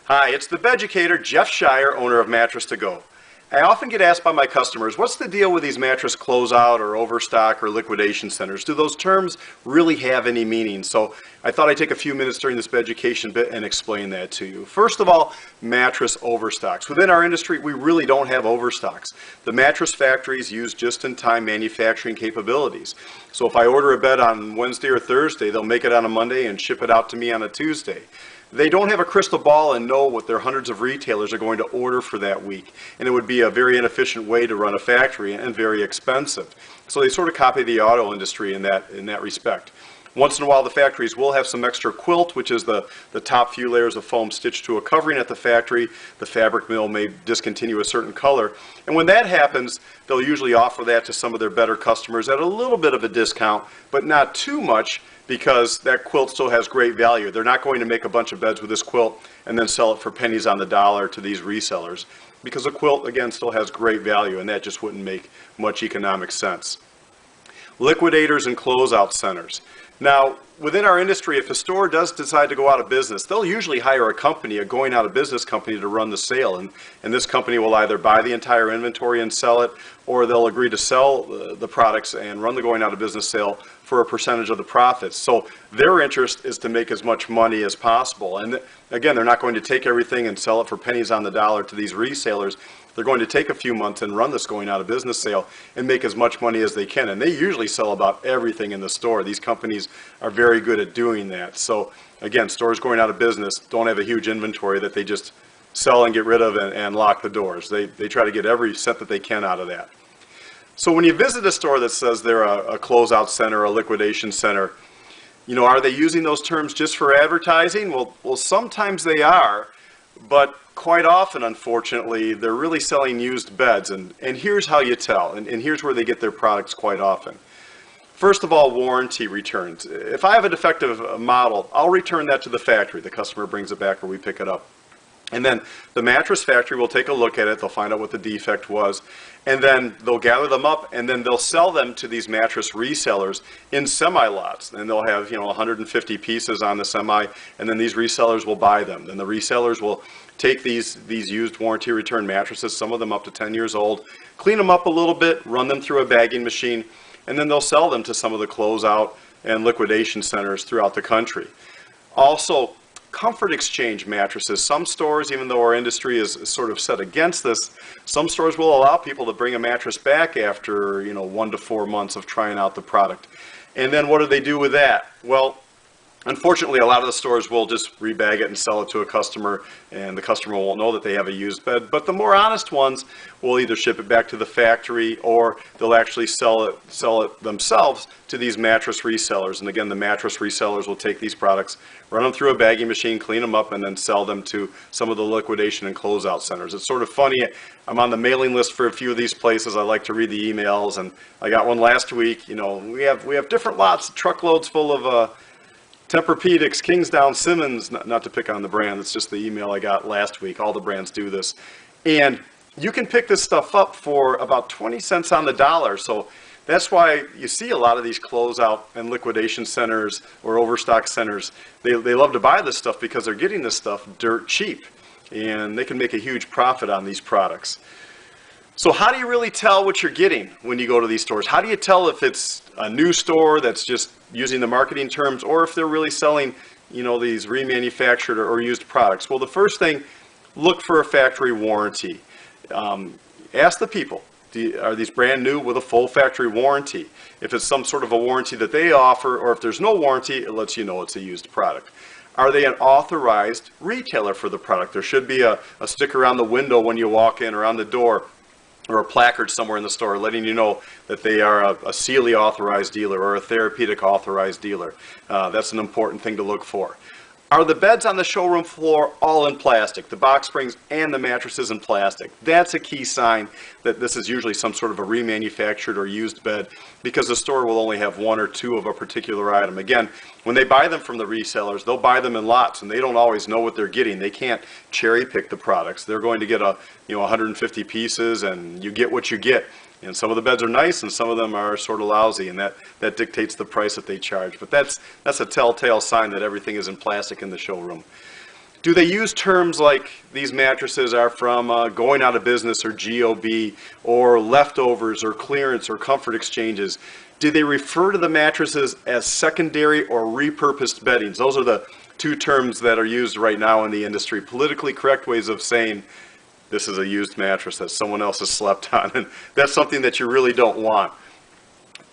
Hi, it's the Beducator, Jeff Shire, owner of Mattress To Go. I often get asked by my customers, what's the deal with these mattress closeout or overstock or liquidation centers? Do those terms really have any meaning? So I thought I'd take a few minutes during this education bit and explain that to you. First of all, mattress overstocks. Within our industry, we really don't have overstocks. The mattress factories use just-in-time manufacturing capabilities. So if I order a bed on Wednesday or Thursday, they'll make it on a Monday and ship it out to me on a Tuesday. They don't have a crystal ball and know what their hundreds of retailers are going to order for that week. And it would be a very inefficient way to run a factory and very expensive. So they sort of copy the auto industry in that respect. Once in a while, the factories will have some extra quilt, which is the top few layers of foam stitched to a covering at the factory. The fabric mill may discontinue a certain color. And when that happens, they'll usually offer that to some of their better customers at a little bit of a discount, but not too much, because that quilt still has great value. They're not going to make a bunch of beds with this quilt and then sell it for pennies on the dollar to these resellers, because the quilt, again, still has great value, and that just wouldn't make much economic sense. Liquidators and closeout centers. Now, within our industry, if a store does decide to go out of business, they'll usually hire a company, a going out of business company, to run the sale. And this company will either buy the entire inventory and sell it, or they'll agree to sell the products and run the going out of business sale for a percentage of the profits. So their interest is to make as much money as possible. And again, they're not going to take everything and sell it for pennies on the dollar to these resellers. They're going to take a few months and run this going out of business sale and make as much money as they can. And they usually sell about everything in the store. These companies are very good at doing that. So again, stores going out of business don't have a huge inventory that they just sell and get rid of and lock the doors. They try to get every cent that they can out of that. So when you visit a store that says they're a closeout center, a liquidation center, you know, are they using those terms just for advertising? Well, sometimes they are, but quite often, unfortunately, they're really selling used beds. And here's how you tell, and here's where they get their products quite often. First of all, warranty returns. If I have a defective model, I'll return that to the factory. The customer brings it back or we pick it up. And then the mattress factory will take a look at it, they'll find out what the defect was, and then they'll gather them up, and then they'll sell them to these mattress resellers in semi-lots. And they'll have, 150 pieces on the semi, and then these resellers will buy them. Then the resellers will take these used warranty return mattresses, some of them up to 10 years old, clean them up a little bit, run them through a bagging machine, and then they'll sell them to some of the closeout and liquidation centers throughout the country. Also, comfort exchange mattresses. Some stores, even though our industry is sort of set against this, some stores will allow people to bring a mattress back after 1 to 4 months of trying out the product. And then what do they do with that? Well, unfortunately, a lot of the stores will just rebag it and sell it to a customer, and the customer won't know that they have a used bed. But the more honest ones will either ship it back to the factory, or they'll actually sell it themselves to these mattress resellers. And again, the mattress resellers will take these products, run them through a bagging machine, clean them up, and then sell them to some of the liquidation and closeout centers. It's sort of funny. I'm on the mailing list for a few of these places. I like to read the emails, and I got one last week. We have different lots, truckloads full of Tempur-Pedics, Kingsdown, Simmons, not to pick on the brand, it's just the email I got last week. All the brands do this. And you can pick this stuff up for about 20 cents on the dollar. So that's why you see a lot of these closeout and liquidation centers or overstock centers. They love to buy this stuff because they're getting this stuff dirt cheap. And they can make a huge profit on these products. So how do you really tell what you're getting when you go to these stores? How do you tell if it's a new store that's just using the marketing terms, or if they're really selling, these remanufactured or used products? Well, the first thing, look for a factory warranty. Ask the people, are these brand new with a full factory warranty? If it's some sort of a warranty that they offer, or if there's no warranty, it lets you know it's a used product. Are they an authorized retailer for the product? There should be a sticker on the window when you walk in, or on the door, or a placard somewhere in the store letting you know that they are a Sealy authorized dealer or a Therapeutic authorized dealer. That's an important thing to look for. Are the beds on the showroom floor all in plastic? The box springs and the mattresses in plastic. That's a key sign that this is usually some sort of a remanufactured or used bed, because the store will only have 1 or 2 of a particular item. Again, when they buy them from the resellers, they'll buy them in lots, and they don't always know what they're getting. They can't cherry pick the products. They're going to get 150 pieces, and you get what you get. And some of the beds are nice, and some of them are sort of lousy, and that dictates the price that they charge. But that's a telltale sign that everything is in plastic in the showroom. Do they use terms like these mattresses are from going out of business or GOB or leftovers or clearance or comfort exchanges? Do they refer to the mattresses as secondary or repurposed beddings? Those are the two terms that are used right now in the industry. Politically correct ways of saying this is a used mattress that someone else has slept on, and that's something that you really don't want.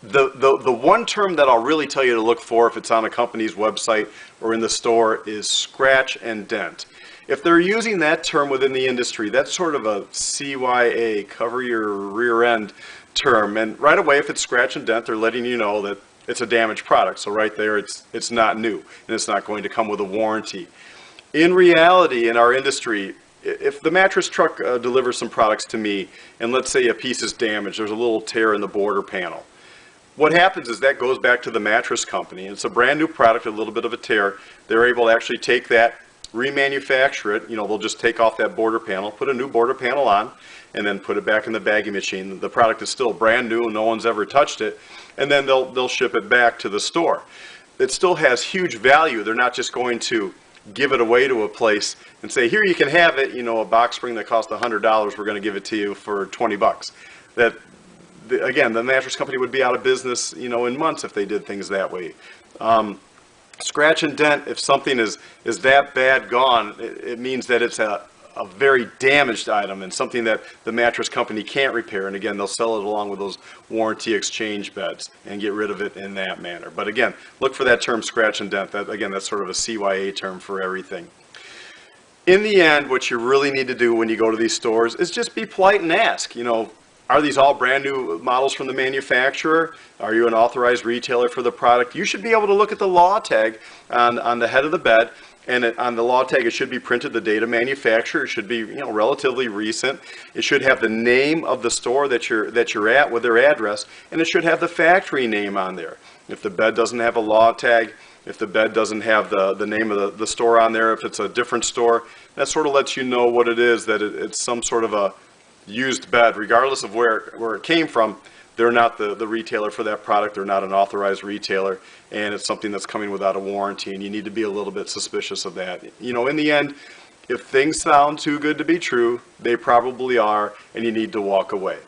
The one term that I'll really tell you to look for if it's on a company's website or in the store is scratch and dent. If they're using that term within the industry, that's sort of a CYA, cover your rear end term. And right away, if it's scratch and dent, they're letting you know that it's a damaged product. So right there, it's not new and it's not going to come with a warranty. In reality, in our industry, if the mattress truck delivers some products to me and let's say a piece is damaged, there's a little tear in the border panel. What happens is that goes back to the mattress company. It's a brand new product, a little bit of a tear. They're able to actually take that, remanufacture it. They'll just take off that border panel, put a new border panel on, and then put it back in the bagging machine. The product is still brand new, no one's ever touched it, and then they'll ship it back to the store. It still has huge value. They're not just going to give it away to a place and say, here you can have it, a box spring that cost $100, we're going to give it to you for 20 bucks. Again, the mattress company would be out of business, in months if they did things that way. Scratch and dent, if something is that bad gone, it means that it's a very damaged item and something that the mattress company can't repair. And again, they'll sell it along with those warranty exchange beds and get rid of it in that manner. But again, look for that term scratch and dent. That's sort of a CYA term for everything. In the end, what you really need to do when you go to these stores is just be polite and ask, are these all brand new models from the manufacturer? Are you an authorized retailer for the product? You should be able to look at the law tag on the head of the bed, and on the law tag it should be printed the date of manufacture. It should be relatively recent. It should have the name of the store that you're at with their address, and it should have the factory name on there. If the bed doesn't have a law tag, if the bed doesn't have the name of the store on there, if it's a different store, that sort of lets you know what it is, that it's some sort of a used bed, regardless of where it came from. They're not the retailer for that product. They're not an authorized retailer, and it's something that's coming without a warranty, and you need to be a little bit suspicious of that. In the end, if things sound too good to be true, they probably are, and you need to walk away.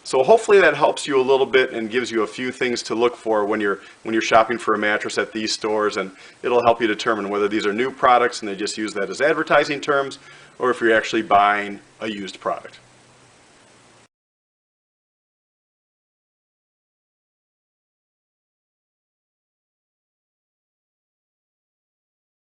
So hopefully that helps you a little bit and gives you a few things to look for when you're shopping for a mattress at these stores, and it'll help you determine whether these are new products and they just use that as advertising terms, or if you're actually buying a used product.